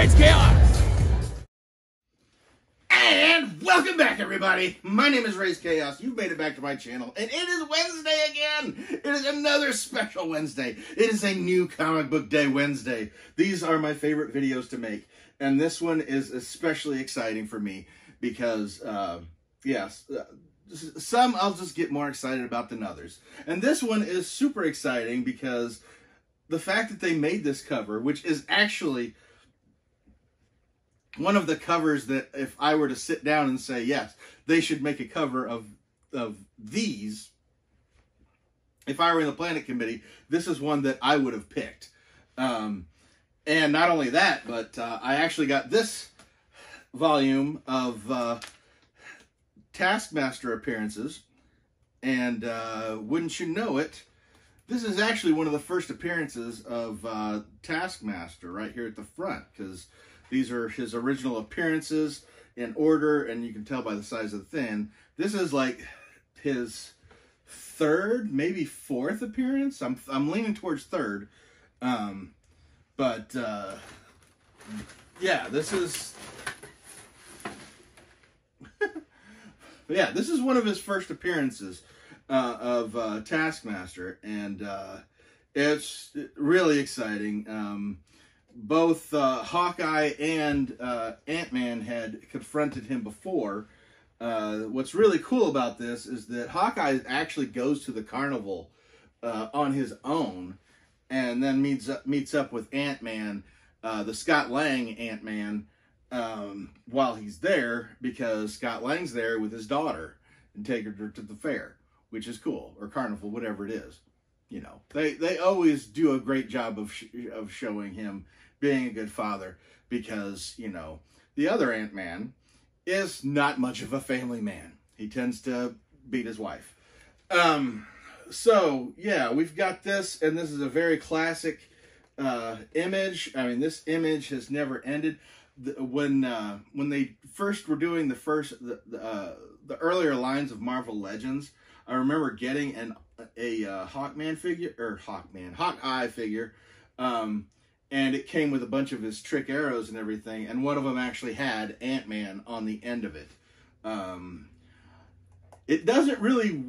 Raze Chaos! And welcome back, everybody. My name is Raze Chaos. You've made it back to my channel, and it is Wednesday again. It is another special Wednesday. It is a new comic book day Wednesday. These are my favorite videos to make, and this one is especially exciting for me because, some I'll just get more excited about than others. And this one is super exciting because the fact that they made this cover, which is actually one of the covers that if I were to sit down and say, yes, they should make a cover of these, if I were in the Planet Committee, this is one that I would have picked. And not only that, but I actually got this volume of Taskmaster appearances. And wouldn't you know it, this is actually one of the first appearances of Taskmaster right here at the front, because these are his original appearances in order, and you can tell by the size of the thing. This is like his third, maybe fourth appearance. I'm leaning towards third. Yeah, this is yeah, this is one of his first appearances of Taskmaster, and it's really exciting. Both Hawkeye and Ant-Man had confronted him before. What's really cool about this is that Hawkeye actually goes to the carnival on his own, and then meets up with Ant-Man, the Scott Lang Ant-Man, while he's there, because Scott Lang's there with his daughter and taking her to the fair, which is cool, or carnival, whatever it is. You know, they always do a great job of showing him being a good father, because, you know, the other Ant-Man is not much of a family man. He tends to beat his wife. So, yeah, we've got this, and this is a very classic image. I mean, this image has never ended. When they first were doing the earlier lines of Marvel Legends, I remember getting a Hawkeye figure, and it came with a bunch of his trick arrows and everything, and one of them actually had Ant-Man on the end of it. It doesn't really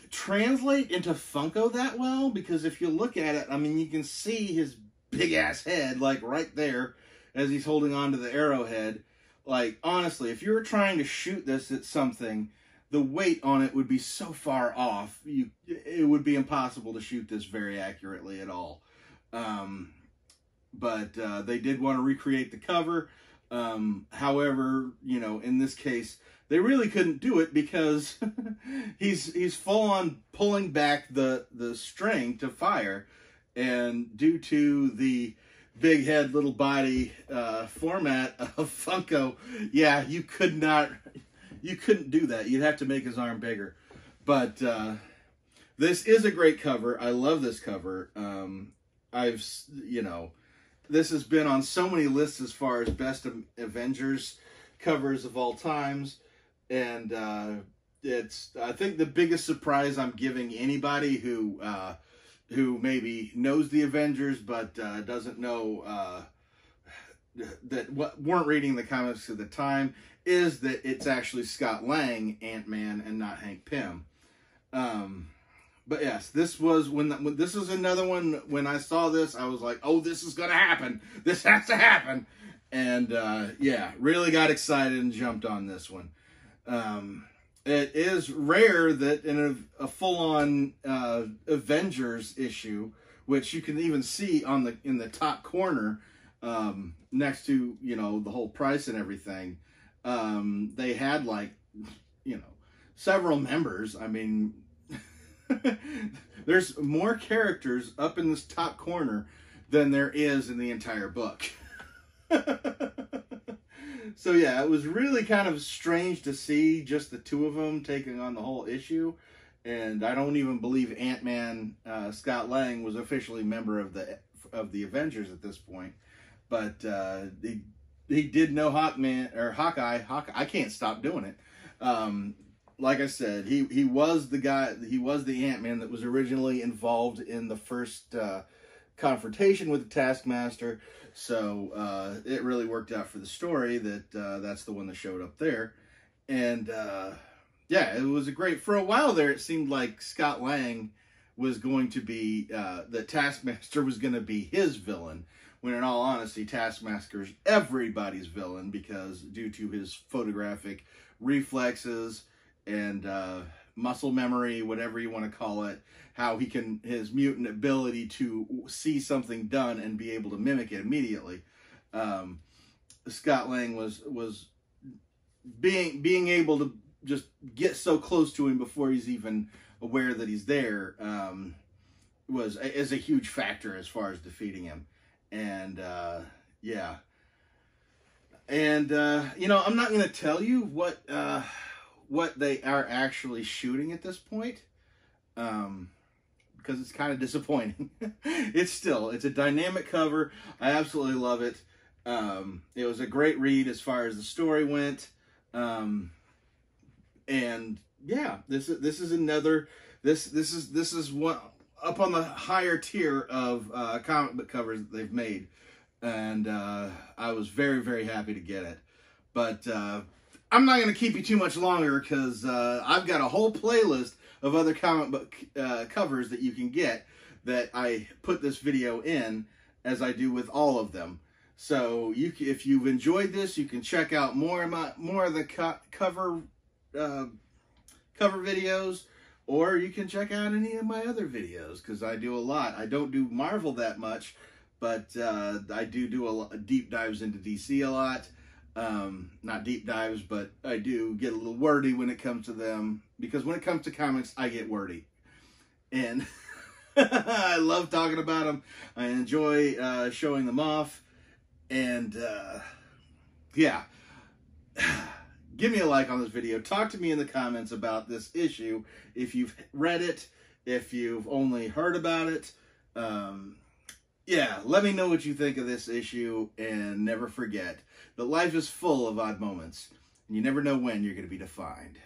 translate into Funko that well, because if you look at it, I mean, you can see his big-ass head, like, right there, as he's holding on to the arrowhead. Like, honestly, if you were trying to shoot this at something, the weight on it would be so far off, it would be impossible to shoot this very accurately at all. But they did want to recreate the cover. However, you know, in this case, they really couldn't do it because he's full on pulling back the string to fire, and due to the big head, little body format of Funko, yeah, you couldn't do that. You'd have to make his arm bigger. But this is a great cover. I love this cover. This has been on so many lists as far as best Avengers covers of all times. And it's, I think, the biggest surprise I'm giving anybody who maybe knows the Avengers but doesn't know weren't reading the comics at the time, is that it's actually Scott Lang Ant-Man and not Hank Pym. But yes, this was this is another one. When I saw this, I was like, "Oh, this is gonna happen. This has to happen." And yeah, really got excited and jumped on this one. It is rare that in a full-on Avengers issue, which you can even see in the top corner, next to, you know, the whole price and everything, they had, like, you know, several members. I mean, there's more characters up in this top corner than there is in the entire book. So yeah, it was really kind of strange to see just the two of them taking on the whole issue. And I don't even believe Ant-Man, Scott Lang, was officially a member of the Avengers at this point. But he did know Hawkeye. I can't stop doing it. Like I said, he was the guy. He was the Ant-Man that was originally involved in the first confrontation with the Taskmaster. So it really worked out for the story that that's the one that showed up there. And yeah, it was a great, for a while there, it seemed like Scott Lang was going to be, the Taskmaster was going to be his villain, when in all honesty, Taskmaster's everybody's villain, because due to his photographic reflexes and muscle memory, whatever you want to call it, how he can, his mutant ability to see something done and be able to mimic it immediately. Scott Lang was being able to just get so close to him before he's even aware that he's there, is a huge factor as far as defeating him. And yeah, and you know, I'm not going to tell you what they are actually shooting at this point, because it's kind of disappointing. It's a dynamic cover. I absolutely love it. It was a great read as far as the story went. And yeah, this is another, this is one up on the higher tier of comic book covers that they've made. And I was very, very happy to get it. But I'm not going to keep you too much longer, because I've got a whole playlist of other comic book covers that you can get that I put this video in, as I do with all of them. So if you've enjoyed this, you can check out more of the cover videos, or you can check out any of my other videos, because I do a lot. I don't do Marvel that much, but I do a lot, deep dives into DC a lot. Not deep dives, but I do get a little wordy when it comes to them, because when it comes to comics, I get wordy. And I love talking about them. I enjoy showing them off. And yeah, give me a like on this video. Talk to me in the comments about this issue. If you've read it, if you've only heard about it, yeah, let me know what you think of this issue. And never forget that life is full of odd moments, and you never know when you're going to be defined.